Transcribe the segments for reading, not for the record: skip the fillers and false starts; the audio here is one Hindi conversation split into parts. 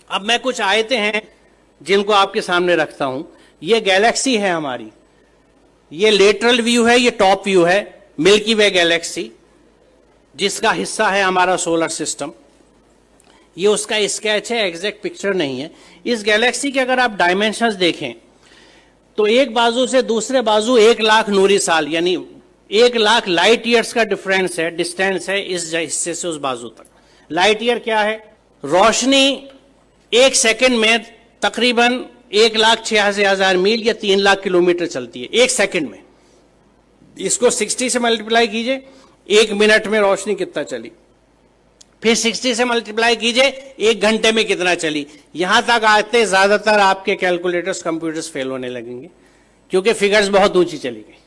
अब मैं कुछ आयतें हैं जिनको आपके सामने रखता हूं। ये गैलेक्सी है हमारी, ये लेटरल व्यू है, ये टॉप व्यू है मिल्की वे गैलेक्सी, जिसका हिस्सा है हमारा सोलर सिस्टम। ये उसका स्केच है, एग्जैक्ट पिक्चर नहीं है। इस गैलेक्सी के अगर आप डायमेंशंस देखें तो एक बाजू से दूसरे बाजू 1,00,000 नूरी साल, यानी 1,00,000 लाइट ईयर्स का डिफरेंस है, डिस्टेंस है इस हिस्से से उस बाजू तक। लाइट ईयर क्या है? रोशनी 1 सेकंड में तकरीबन 1,86,000 मील या 3,00,000 किलोमीटर चलती है 1 सेकंड में। इसको 60 से मल्टीप्लाई कीजिए, 1 मिनट में रोशनी कितना चली, फिर 60 से मल्टीप्लाई कीजिए 1 घंटे में कितना चली। यहां तक आते ज्यादातर आपके कैलकुलेटर्स, कंप्यूटर्स फेल होने लगेंगे क्योंकि फिगर्स बहुत ऊंची चली गई।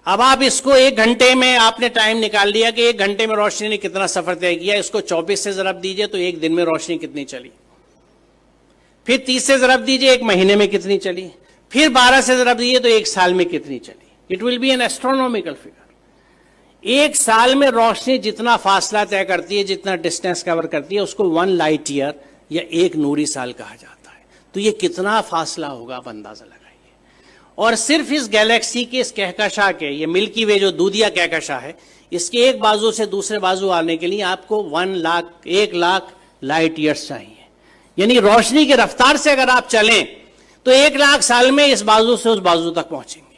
अब आप इसको 1 घंटे में आपने टाइम निकाल लिया कि 1 घंटे में रोशनी ने कितना सफर तय किया, इसको 24 से जरब दीजिए तो 1 दिन में रोशनी कितनी चली, फिर 30 से जरब दीजिए 1 महीने में कितनी चली, फिर 12 से जरब दीजिए तो 1 साल में कितनी चली। It will be N astronomical figure. 1 साल में रोशनी जितना फासला तय करती है, जितना डिस्टेंस कवर करती है, उसको 1 लाइट ईयर या 1 नूरी साल कहा जाता है। तो ये कितना फासला होगा आप अंदाजा लगाइए। और सिर्फ इस गैलेक्सी के इस कहकशां के, ये मिल्की वे जो दूधिया कहकशां है, इसके एक बाजू से दूसरे बाजू आने के लिए आपको 1,00,000 लाइट ईयर्स चाहिए। यानी रोशनी की रफ्तार से अगर आप चलें तो 1,00,000 साल में इस बाजू से उस बाजू तक पहुंचेंगे।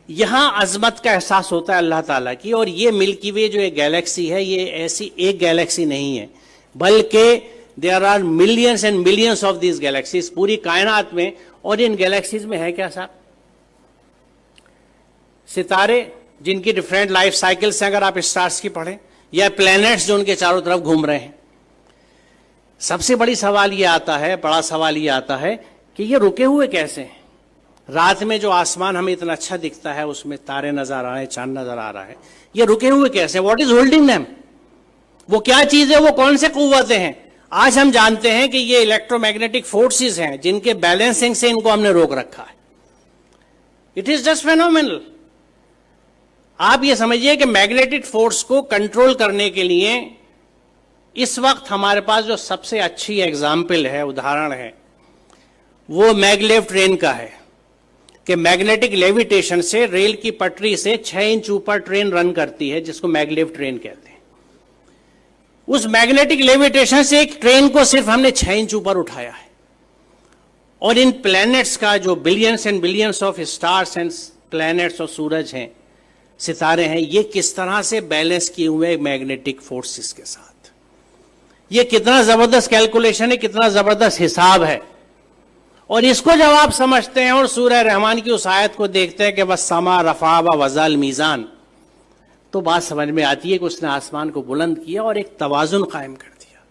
यहां अजमत का एहसास होता है अल्लाह ताला की। और ये मिल्की वे जो एक गैलेक्सी है, ये ऐसी एक गैलेक्सी नहीं है, बल्कि there are millions and millions of this galaxies पूरी कायनात में। और इन गैलेक्सीज में है क्या साहब? सितारे जिनकी डिफरेंट लाइफ साइकिल्स हैं, अगर आप स्टार्स की पढ़ें, या प्लैनेट्स जो उनके चारों तरफ घूम रहे हैं। सबसे बड़ा सवाल ये आता है कि ये रुके हुए कैसे हैं? रात में जो आसमान हमें इतना अच्छा दिखता है, उसमें तारे नजर आ रहे हैं, चांद नजर आ रहा है, ये रुके हुए कैसे? What is holding them? वो क्या चीज है? वो कौन से कुव्वतें हैं? आज हम जानते हैं कि ये इलेक्ट्रोमैग्नेटिक फोर्सेस हैं जिनके बैलेंसिंग से इनको हमने रोक रखा है। It is just phenomenal. आप ये समझिए कि मैग्नेटिक फोर्स को कंट्रोल करने के लिए इस वक्त हमारे पास जो सबसे अच्छी एग्जाम्पल है, उदाहरण है, वो मैगलेव ट्रेन का है कि मैग्नेटिक लेविटेशन से रेल की पटरी से 6 इंच ऊपर ट्रेन रन करती है, जिसको मैगलेव ट्रेन कहते हैं। उस मैग्नेटिक लेविटेशन से एक ट्रेन को सिर्फ हमने 6 इंच ऊपर उठाया है। और इन प्लैनेट्स का जो billions and billions of stars and planets और सूरज हैं, सितारे हैं, ये किस तरह से बैलेंस किए हुए मैग्नेटिक फोर्सेस के साथ। ये कितना जबरदस्त कैलकुलेशन है, कितना जबरदस्त हिसाब है। और इसको जब आप समझते हैं और सूरह रहमान की उस आयत को देखते हैं कि बस समा रफा व वज़ल मीज़ान, तो बात समझ में आती है कि उसने आसमान को बुलंद किया और एक तवाजुन कायम कर दिया।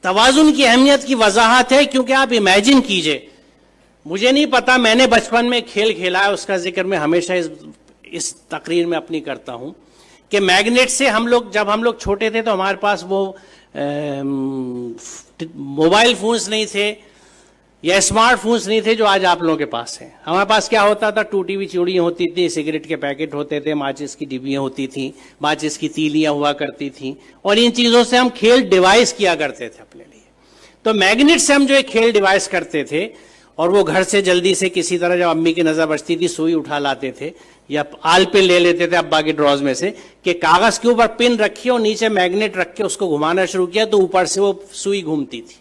तवाजुन की अहमियत की वजाहत है क्योंकि आप इमेजिन कीजिए, मुझे नहीं पता, मैंने बचपन में खेल खेला है, उसका जिक्र मैं हमेशा इस तकरीर में अपनी करता हूं कि मैग्नेट से जब हम लोग छोटे थे तो हमारे पास वो मोबाइल फोन्स नहीं थे या स्मार्टफोन्स नहीं थे जो आज आप लोगों के पास हैं। हमारे पास क्या होता था? टूटी हुई चूड़ियां होती थी, सिगरेट के पैकेट होते थे, माचिस की डिब्बियां होती थी, माचिस की तीलियां हुआ करती थी, और इन चीजों से हम खेल डिवाइस किया करते थे अपने लिए। तो मैग्नेट से हम जो एक खेल डिवाइस करते थे, और वो घर से जल्दी से किसी तरह जब अम्मी की नजर बचती थी सुई उठा लाते थे या आल पिन ले लेते थे अब्बा के ड्रॉज में से कि कागज के ऊपर पिन रखी और नीचे मैग्नेट रख के उसको घुमाना शुरू किया तो ऊपर से वो सुई घूमती थी।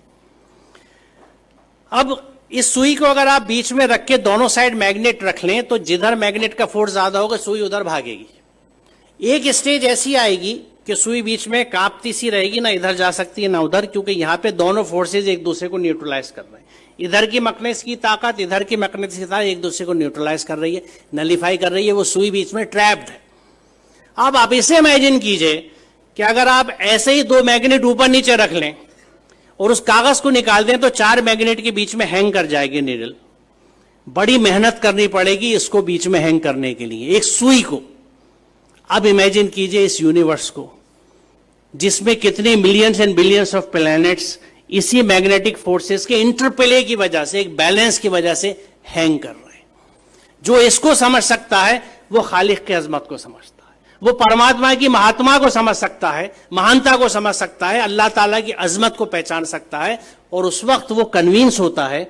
अब इस सुई को अगर आप बीच में रख के दोनों साइड मैग्नेट रख लें तो जिधर मैग्नेट का फोर्स ज्यादा होगा सुई उधर भागेगी। एक स्टेज ऐसी आएगी कि सुई बीच में कांपती सी रहेगी, ना इधर जा सकती है ना उधर, क्योंकि यहां पे दोनों फोर्सेज एक दूसरे को न्यूट्रलाइज कर रहे हैं। इधर की मैग्नेटिक की ताकत, इधर की मैग्नेटिक की ताकत एक दूसरे को न्यूट्रलाइज कर रही है, नलीफाई कर रही है। वो सुई बीच में ट्रैप्ड है। अब आप इसे इमेजिन कीजिए कि अगर आप ऐसे ही 2 मैग्नेट ऊपर नीचे रख लें और उस कागज को निकाल दें तो 4 मैग्नेट के बीच में हैंग कर जाएगी नीडल। बड़ी मेहनत करनी पड़ेगी इसको बीच में हैंग करने के लिए, एक सुई को। अब इमेजिन कीजिए इस यूनिवर्स को जिसमें कितने millions and billions of planets इसी मैग्नेटिक फोर्सेस के इंटरप्ले की वजह से, एक बैलेंस की वजह से हैंग कर रहे हैं। जो इसको समझ सकता है वो खालिक की अजमत को समझता है। वो परमात्मा की महात्मा को समझ सकता है, महानता को समझ सकता है, अल्लाह ताला की अजमत को पहचान सकता है, और उस वक्त वो कन्विंस होता है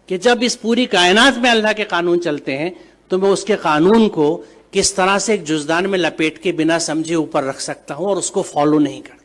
कि जब इस पूरी कायनात में अल्लाह के कानून चलते हैं तो मैं उसके कानून को किस तरह से एक जुजदान में लपेट के बिना समझे ऊपर रख सकता हूं और उसको फॉलो नहीं कर